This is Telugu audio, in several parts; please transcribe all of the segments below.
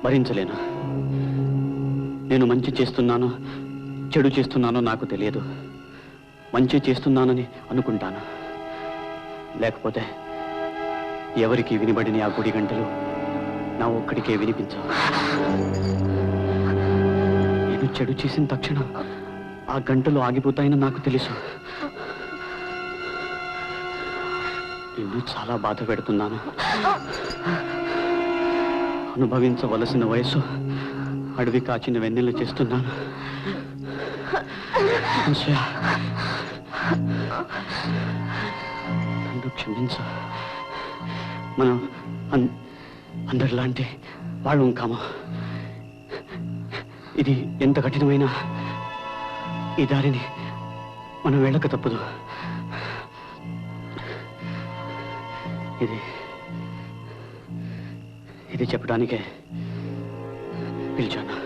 భరించలేను. నేను మంచి చేస్తున్నానో చెడు చేస్తున్నానో నాకు తెలియదు. మంచి చేస్తున్నానని అనుకుంటాను. లేకపోతే ఎవరికి వినబడిన ఆ గుడి గంటలు నా ఒక్కడికే వినిపించవు. నేను చెడు చేసిన తక్షణం ఆ గంటలు ఆగిపోతాయని నాకు తెలుసు. నేను చాలా బాధ పెడుతున్నాను. అనుభవించవలసిన వయసు అడవి కాచిన వెన్నెలు చేస్తున్నాను. నన్ను క్షమించు. మనం అందరిలాంటి వాళ్ళం కాము. ఇది ఎంత కఠినమైన ఈ దారిని మనం వెళ్ళక తప్పదు. ఇది చెప్పడానికే పిలిచాను.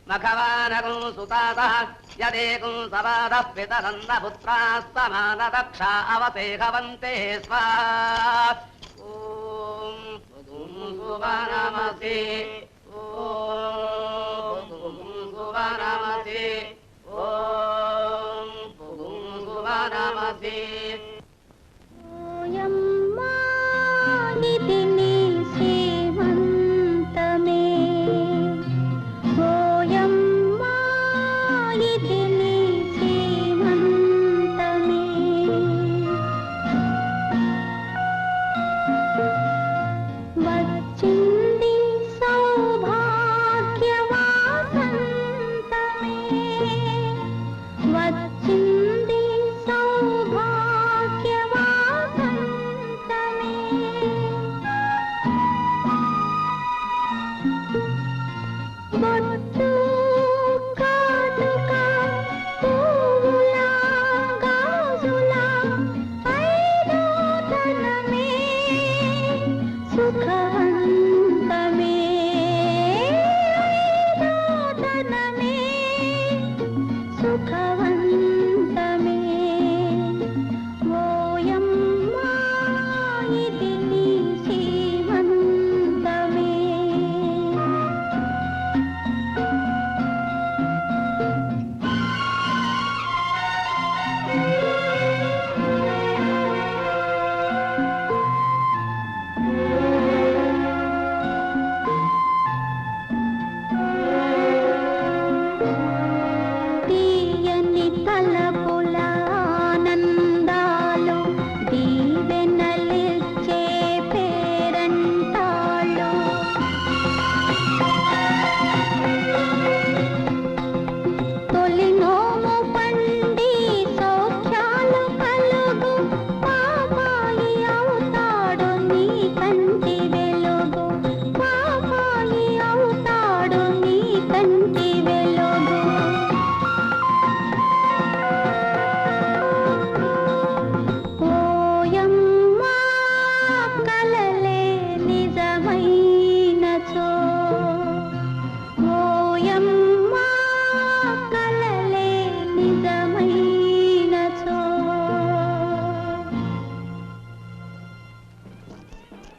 మఖవానగం సుతాతః యదేకం సవాదః పితరన్న పుత్రాస్తమానదక్షా అవసేహవంతే స్వాహా. ఓం సువనమసి ఓం సువనమసి ఓం సువనమసి.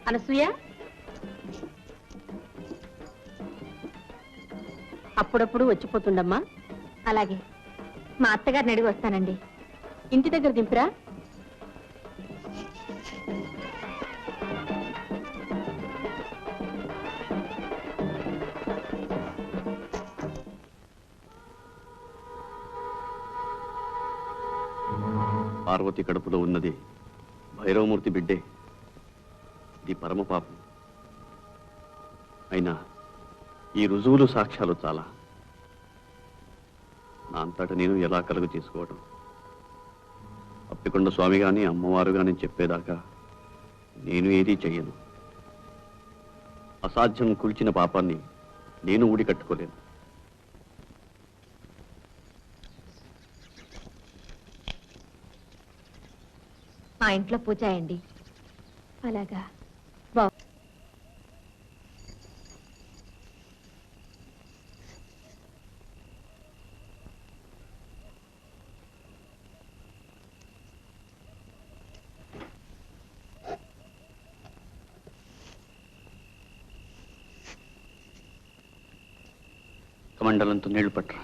అనసూయ, అప్పుడప్పుడు వచ్చిపోతుండమ్మా. అలాగే, మా అత్తగారిని అడిగి వస్తానండి. ఇంటి దగ్గర దింపురా. పార్వతి కడుపులో ఉన్నది భైరవమూర్తి బిడ్డే. ఇది పరమ పాపం. అయినా ఈ రుజువులు సాక్ష్యాలు చాలా. నా అంతటా నేను ఎలా కలుగు తీసుకోవడం? అప్పికొండ స్వామి గాని అమ్మవారు గాని చెప్పేదాకా నేను ఏదీ చెయ్యను. అసాధ్యం కూల్చిన పాపాన్ని నేను ఊడి కట్టుకోలేను. మా ఇంట్లో పూజ అయ్యండి. అలాగా. కమండలంతో నీళ్లు పట్టరా.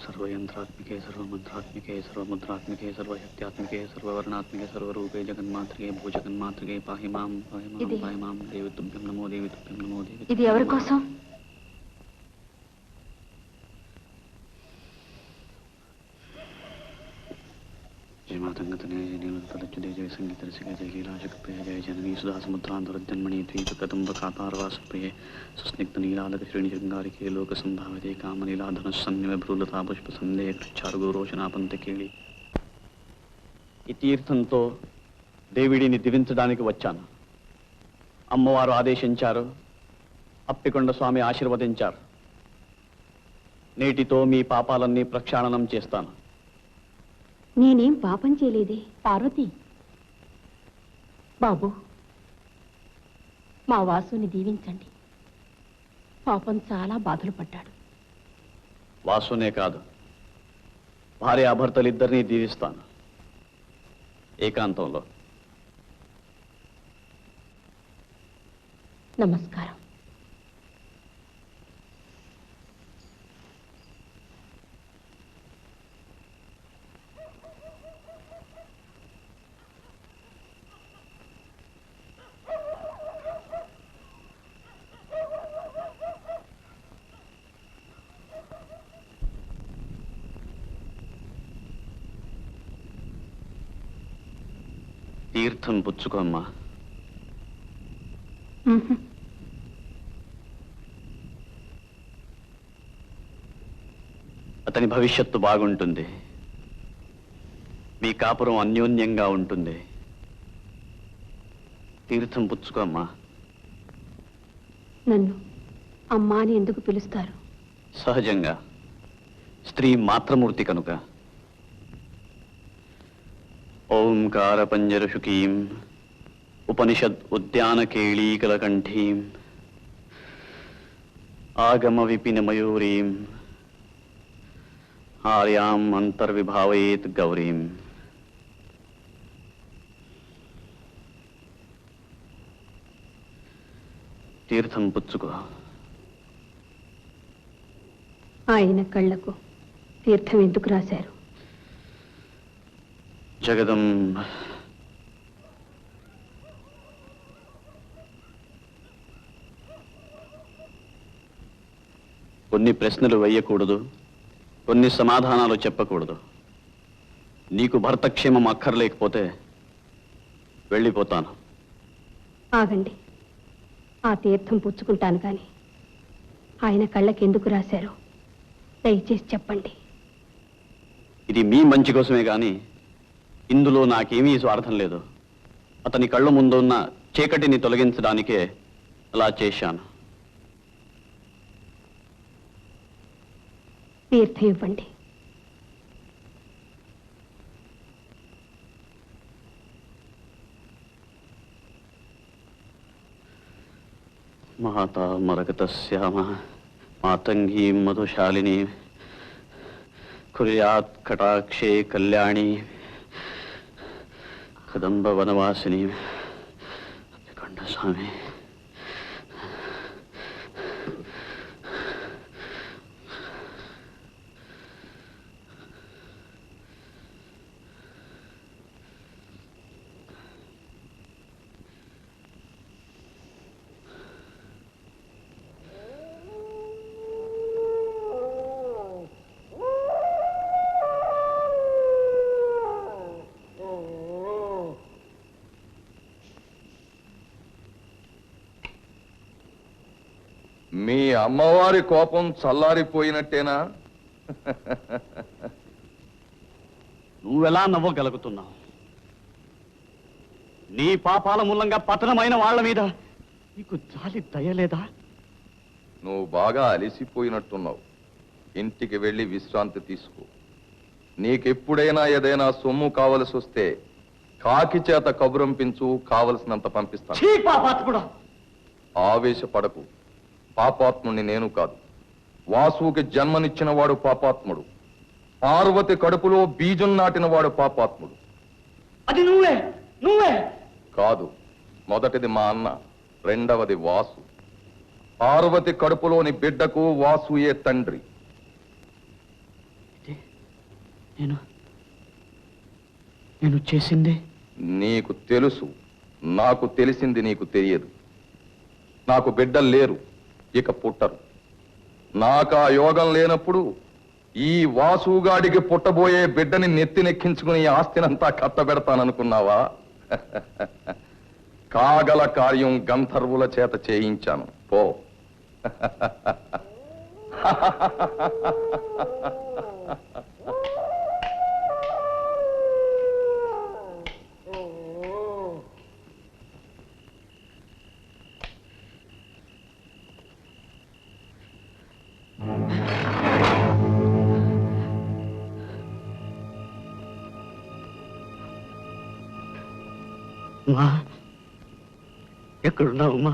सर्वयंत्रात्मिके सर्वमंत्रात्मिके सर्वमुद्रात्मिके सर्वशक्त्यात्मिके सर्ववर्णात्मिके सर्वरूपे जगन्मातृके भूजगन्मातृके पाहि मां पाहि मां देवी तुभ्यं नमो देवी तुभ्यं नमो देवी. ఇది ఎవరి కోసం? जय मातंगतने जय नीलतलच्युते जय संगीत रसिके जय लीलाशकप्रिय जय जननी सुधा समुद्रांतरजन्मणि द्वीपकदम्बकातारवासप्रिये सुस्निग्ध नीलालक श्रेणी शृंगारिके लोकसंभाविते कामनीलाधनुस्सन्निव भ्रूलता पुष्पसन्देह कृच्छारुगोरोचनापंतकेళి. ఈ తీర్థంతో దేవిడిని దివించడానికి వచ్చాను. అమ్మవారు ఆదేశించారు, అప్పికొండ స్వామి ఆశీర్వదించారు. నేటితో మీ పాపాలన్నీ ప్రక్షాళనం చేస్తాను. నేనేం పాపం చేయలేదే. పార్వతి బాబు, మా వాసుని దీవించండి. పాపం చాలా బాధలు పడ్డాడు. వాసునే కాదు, భార్యాభర్తలిద్దరినీ దీవిస్తాను ఏకాంతంలో. నమస్కారం. తీర్థం పుచ్చుకోమ్మా. అతని భవిష్యత్తు బాగుంటుంది. మీ కాపురం అన్యోన్యంగా ఉంటుంది. తీర్థం పుచ్చుకోమ్మా. నన్ను అమ్మా అని ఎందుకు పిలుస్తారు? సహజంగా, స్త్రీ మాతృమూర్తి కనుక. ఓంకార పంజరశుకీం ఉపనిషద్ ఉద్యాన కేళీకలకంఠీం ఆగమ విపిన మయూరీం ఆర్యాం అంతర్విభావయేత్ గౌరీం. తీర్థం పుచ్చుకో. ఆయన కళ్ళకు తీర్థం ఎందుకు రాశారు? జగదంబ కొన్ని ప్రశ్నలు వేయకూడదు, కొన్ని సమాధానాలు చెప్పకూడదు. నీకు భర్త క్షేమం అక్కర్లేకపోతే వెళ్ళిపోతాను. ఆగండి, ఆ తీర్థం పుచ్చుకుంటాను కానీ ఆయన కళ్ళకి ఎందుకు రాశారో దయచేసి చెప్పండి. ఇది మీ మంచి కోసమే కానీ ఇందులో నాకేమీ స్వార్థం లేదు. అతని కళ్ళ ముందున్న చీకటిని తొలగించడానికే అలా చేశాను. తీర్థం ఇవ్వండి. మాతా మరకతస్యామ మాతంగీ మధుశాలిని కుర్యాత్ కటాక్షే కళ్యాణి కదంబ వనవాసిని. అప్పికొండ స్వామి మీ అమ్మవారి కోపం చల్లారిపోయినట్టేనా? నువ్వెలా నవ్వగలుగుతున్నావు? నీ పాపాల మూలంగా పతనమైన వాళ్ళ మీద నీకు జాలి దయలేదా? నువ్వు బాగా అలిసిపోయినట్టున్నావు. ఇంటికి వెళ్ళి విశ్రాంతి తీసుకో. నీకెప్పుడైనా ఏదైనా సొమ్ము కావలసి వస్తే కాకి చేత కబురంపించు, కావలసినంత పంపిస్తాను. పాపాత్ముడా! ఆవేశపడకు. పాపాత్ముడిని నేను కాదు, వాసుకి జన్మనిచ్చిన వాడు పాపాత్ముడు. పార్వతి కడుపులో బీజం నాటిన వాడు పాపాత్ముడు. అది నువ్వే నువ్వే కాదు, మొదటిది మా అన్న, రెండవది వాసు. పార్వతి కడుపులోని బిడ్డకు వాసుయే తండ్రి. నేను చేసింది నీకు తెలుసు, నాకు తెలిసింది నీకు తెలియదు. నాకు బిడ్డలు లేరు, ఇక పుట్టరు. నాకు ఆ యోగం లేనప్పుడు ఈ వాసుగాడికి పుట్టబోయే బిడ్డని నెత్తినెక్కించుకుని ఆస్తినంతా కట్టబెడతాననుకున్నావా? కాగల కార్యం గంధర్వుల చేత చేయించాను. పో. మా ఎక్కడున్నావు మా?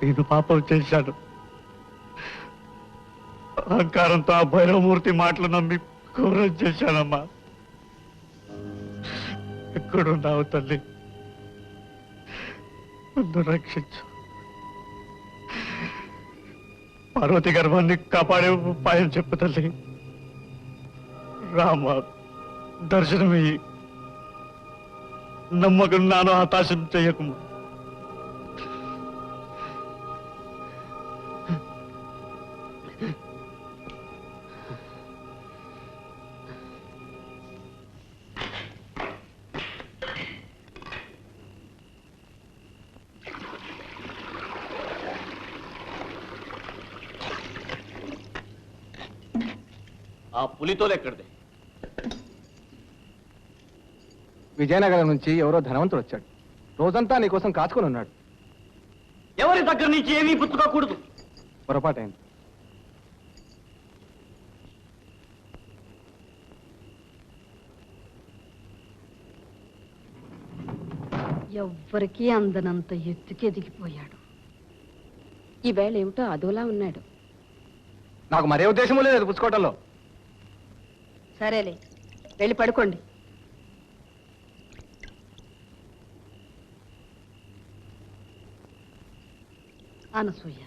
నేను పాపం చేశాను. అహంకారంతో ఆ భైరవమూర్తి మాటలు నమ్మి ఘోరం చేశానమ్మా. ఎక్కడున్నావు తల్లి? నన్ను రక్షించు. పార్వతి గర్భాన్ని కాపాడే ఉపాయం చెప్పు తల్లి. రామ, దర్శనమియ్యి. నమ్మకం నాను హతాశం చెయ్యకు. ఆ పులితోలు ఎక్కడిది? విజయనగరం నుంచి ఎవరో ధనవంతుడు వచ్చాడు. రోజంతా నీకోసం కాచుకొని ఉన్నాడు. ఎవరి దగ్గర నుంచి ఏమీ పుచ్చుకోకూడదు. పొరపాటైంది. ఎవ్వరికీ అందనంత ఎత్తుకెదిగిపోయాడు. ఈవేళ ఏమిటో అదోలా ఉన్నాడు. నాకు మరే ఉద్దేశము లేదు పుచ్చుకోవటంలో. సరేలే, వెళ్ళి పడుకోండి. అనసూయ,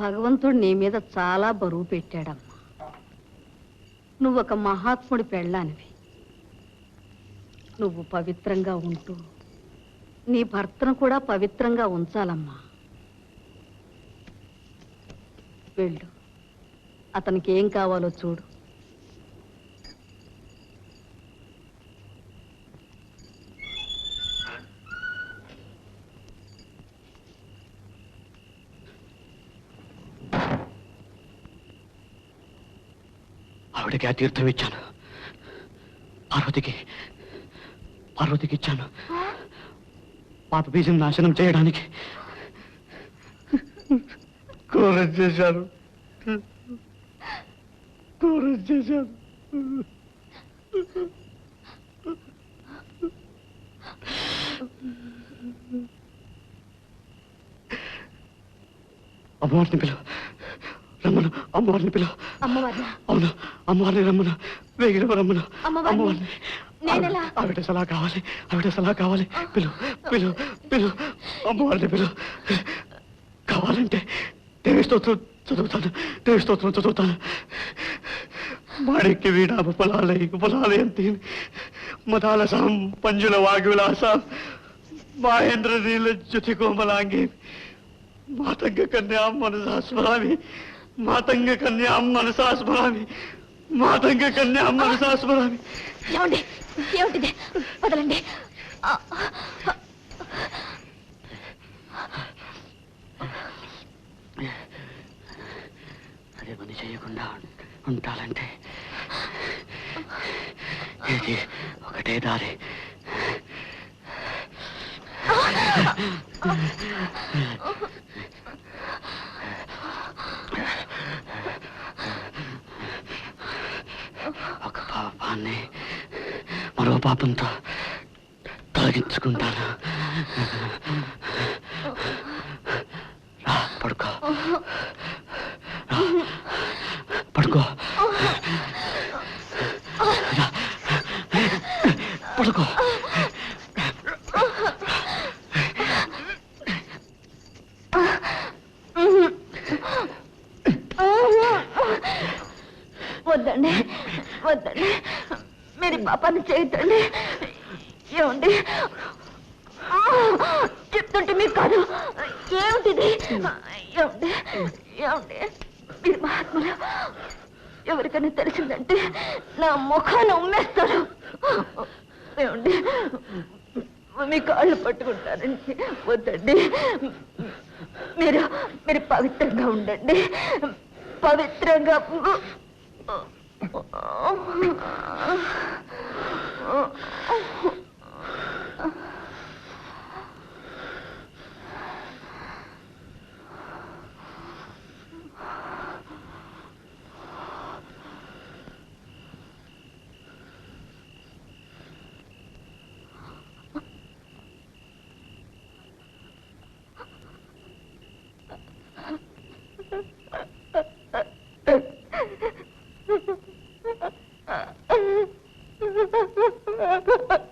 భగవంతుడు నీ మీద చాలా బరువు పెట్టాడమ్మా. నువ్వొక మహాత్ముడి పెళ్ళానివి. నువ్వు పవిత్రంగా ఉంటూ నీ భర్తను కూడా పవిత్రంగా ఉంచాలమ్మా. వెళ్ళు, అతనికి ఏం కావాలో చూడు. ఆవిడకి ఆ తీర్థం ఇచ్చాను. పార్వతికి ఇచ్చాను. పాప బీజం నాశనం చేయడానికి. ఘోరం చేశాను. అమ్మవారిని పిలువ, రమ్మను. అమ్మవారిని పిలువ. అవును, అమ్మవారిని రమ్మను. వేగిన రమ్మను. అమ్మవారిని. ఆవిడ సలహా కావాలి. పిలు. అమ్మవారిని పిలు. కావాలంటే దేవి స్తోత్రం చదువుతాను. మాణిక్య వీణ ఉపలాలయంతి మదాలసాం పంజుల వాగ్విలాసాం మహేంద్ర నీల జ్యుతి కోమలాంగి మాతంగ కన్యాం మనసా స్మరామి. మాతంగ కన్యా మనసాస్మరామి. ఏమండి ఏమిటిది వదలండి. అదే పని చేయకుండా ఉంటాలంటే ఇది ఒకటే దారి. ఒక పాపాన్ని మరో పాపంతో తొలగించుకుంటాను. రా పడుకో, పడుకో, పడుకో. వద్దండి వద్దండి, మీరు పాపాన్ని చేయొద్దండి. ఏమండి చెప్తుంటే మీకు కాదు. ఏమిటిది? ఏమండి ఏమండి మీరు మహాత్ములు. ఎవరికైనా తెలిసిందంటే నా ముఖాన్ని ఉమ్మేస్తారు. ఏమండి మీ కాళ్ళు పట్టుకుంటానండి. వద్దండి, మీరు మీరు పవిత్రంగా ఉండండి. పవిత్రంగా Ha ha ha ha!